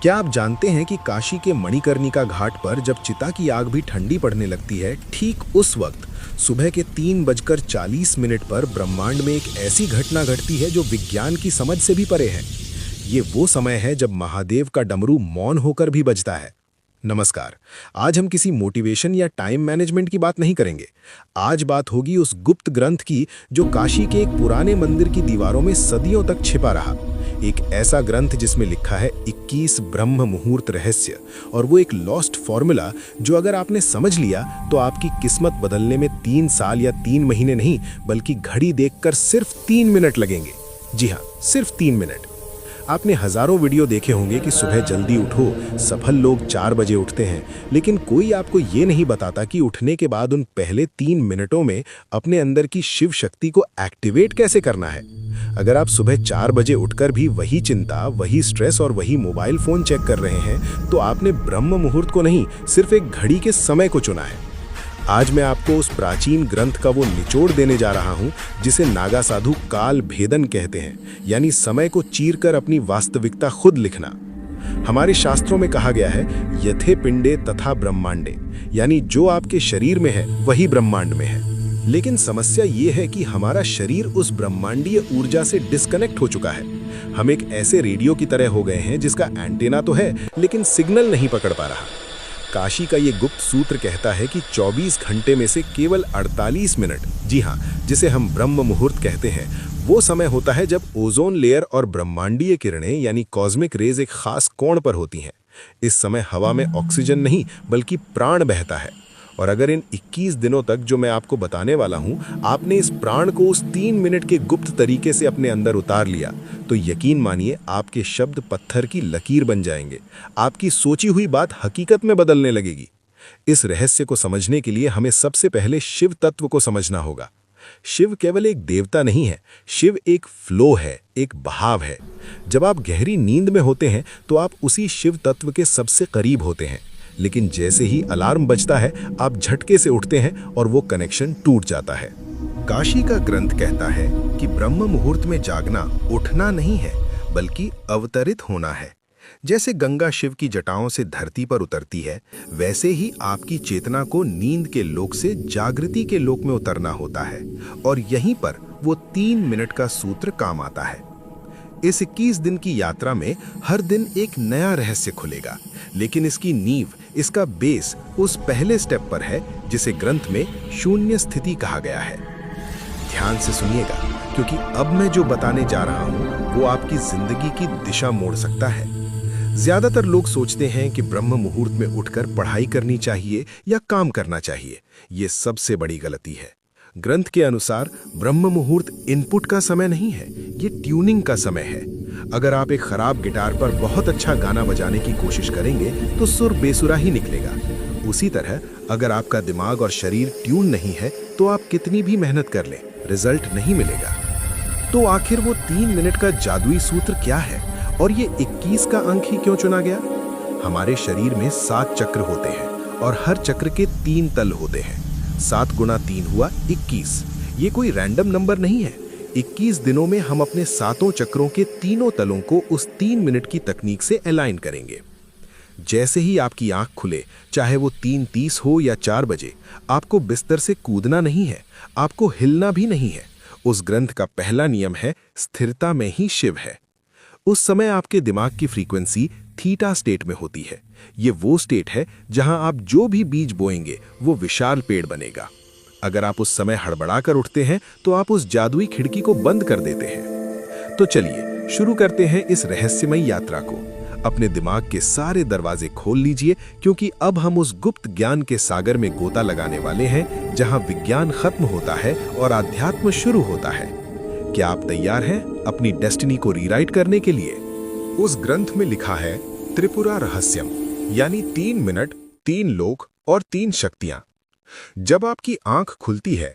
क्या आप जानते हैं कि काशी के मणिकर्णिका घाट पर जब चिता की आग भी ठंडी पड़ने लगती है, ठीक उस वक्त सुबह के 3:40 पर ब्रह्मांड में एक ऐसी घटना घटती है जो विज्ञान की समझ से भी परे है। ये वो समय है जब महादेव का डमरू मौन होकर भी बजता है। नमस्कार। आज हम किसी मोटिवेशन या टाइम मैनेजमेंट की बात नहीं करेंगे। आज बात होगी उस गुप्त ग्रंथ की जो काशी के एक पुराने मंदिर की दीवारों में सदियों तक छिपा रहा। एक ऐसा ग्रंथ जिसमें लिखा है 21 ब्रह्म मुहूर्त रहस्य, और वो एक लॉस्ट फॉर्मूला जो अगर आपने समझ लिया तो आपकी किस्मत बदलने में 3 साल या 3 महीने नहीं बल्कि घड़ी देखकर सिर्फ 3 मिनट लगेंगे। जी हाँ, सिर्फ 3 मिनट। आपने हजारों वीडियो देखे होंगे कि सुबह जल्दी उठो, सफल लोग 4 बजे उठते हैं, लेकिन कोई आपको ये नहीं बताता कि उठने के बाद उन पहले 3 मिनटों में अपने अंदर की शिव शक्ति को एक्टिवेट कैसे करना है। अगर आप सुबह 4 बजे उठकर भी वही चिंता, वही स्ट्रेस और वही मोबाइल फोन चेक कर रहे हैं, तो आपने ब्रह्म मुहूर्त को नहीं, सिर्फ एक घड़ी के समय को चुना है। आज मैं आपको उस प्राचीन ग्रंथ का वो निचोड़ देने जा रहा हूं जिसे नागा साधु काल भेदन कहते हैं, यानी समय को चीरकर अपनी वास्तविकता खुद लिखना। हमारे शास्त्रों में कहा गया है यथे पिंडे तथा ब्रह्मांडे, यानी जो आपके शरीर में है वही ब्रह्मांड में है। लेकिन समस्या ये है कि हमारा शरीर उस ब्रह्मांडीय ऊर्जा से डिस्कनेक्ट हो चुका है। हम एक ऐसे रेडियो की तरह हो गए हैं जिसका एंटेना तो है लेकिन सिग्नल नहीं पकड़ पा रहा। काशी का ये गुप्त सूत्र कहता है कि 24 घंटे में से केवल 48 मिनट, जी हाँ, जिसे हम ब्रह्म मुहूर्त कहते हैं, वो समय होता है जब ओजोन लेयर और ब्रह्मांडीय किरणें यानी कॉस्मिक रेज एक खास कोण पर होती हैं। इस समय हवा में ऑक्सीजन नहीं बल्कि प्राण बहता है। और अगर इन 21 दिनों तक जो मैं आपको बताने वाला हूं, आपने इस प्राण को उस 3 मिनट के गुप्त तरीके से अपने अंदर उतार लिया, तो यकीन मानिए आपके शब्द पत्थर की लकीर बन जाएंगे। आपकी सोची हुई बात हकीकत में बदलने लगेगी। इस रहस्य को समझने के लिए हमें सबसे पहले शिव तत्व को समझना होगा। शिव केवल एक देवता नहीं है, शिव एक फ्लो है, एक बहाव है। जब आप गहरी नींद में होते हैं तो आप उसी शिव तत्व के सबसे करीब होते हैं, लेकिन जैसे ही अलार्म बजता है आप झटके से उठते हैं और वो कनेक्शन टूट जाता है। काशी का ग्रंथ कहता है कि ब्रह्म मुहूर्त में जागना उठना नहीं है बल्कि अवतरित होना है। जैसे गंगा शिव की जटाओं से धरती पर उतरती है, वैसे ही आपकी चेतना को नींद के लोक से जागृति के लोक में उतरना होता है, और यहीं पर वो 3 मिनट का सूत्र काम आता है। इस 21 दिन की यात्रा में हर दिन एक नया रहस्य खुलेगा, लेकिन इसकी नींव, इसका बेस उस पहले स्टेप पर है जिसे ग्रंथ में शून्य स्थिति कहा गया है। ध्यान से सुनिएगा, क्योंकि अब मैं जो बताने जा रहा हूं वो आपकी जिंदगी की दिशा मोड़ सकता है। ज्यादातर लोग सोचते हैं कि ब्रह्म मुहूर्त में उठकर पढ़ाई करनी चाहिए या काम करना चाहिए। ये सबसे बड़ी गलती है। ग्रंथ के अनुसार ब्रह्म मुहूर्त इनपुट का समय नहीं है, ये ट्यूनिंग का समय है। अगर आप एक खराब गिटार पर बहुत अच्छा गाना बजाने की कोशिश करेंगे तो सुर बेसुरा ही निकलेगा। उसी तरह अगर आपका दिमाग और शरीर ट्यून नहीं है तो आप कितनी भी मेहनत कर लें, रिजल्ट नहीं मिलेगा। तो आखिर वो 3 मिनट का जादुई सूत्र क्या है, और ये 21 का अंक ही क्यों चुना गया? हमारे शरीर में 7 चक्र होते हैं और हर चक्र के 3 तल होते हैं। 7 गुणा 3 हुआ 21। ये कोई रैंडम नंबर नहीं है। 21 दिनों में हम अपने 7 चक्रों के तीनों तलों को उस 3 मिनट की तकनीक से अलाइन करेंगे। जैसे ही आपकी आंख खुले, चाहे वो 3:30 हो या 4 बजे, आपको बिस्तर से कूदना नहीं है, आपको हिलना भी नहीं है। उस ग्रंथ का पहला नियम है स्थिरता में ही शिव है। उस समय आपके दिमाग की फ्रीक्वेंसी थीटा स्टेट में होती है। ये वो स्टेट है जहां आप जो भी बीज बोएंगे वो विशाल पेड़ बनेगा। अगर आप उस समय हड़बड़ाकर उठते हैं तो आप उस जादुई खिड़की को बंद कर देते हैं। तो चलिए शुरू करते हैं इस रहस्यमय यात्रा को। अपने दिमाग के सारे दरवाजे खोल लीजिए, क्योंकि अब हम उस गुप्त ज्ञान के सागर में गोता लगाने वाले हैं जहां विज्ञान खत्म होता है और आध्यात्म शुरू होता है। क्या आप तैयार हैं अपनी डेस्टिनी को रीराइट करने के लिए? उस ग्रंथ में लिखा है त्रिपुरा रहस्यम, यानी 3 मिनट, 3 लोक और 3 शक्तियां। जब आपकी आंख खुलती है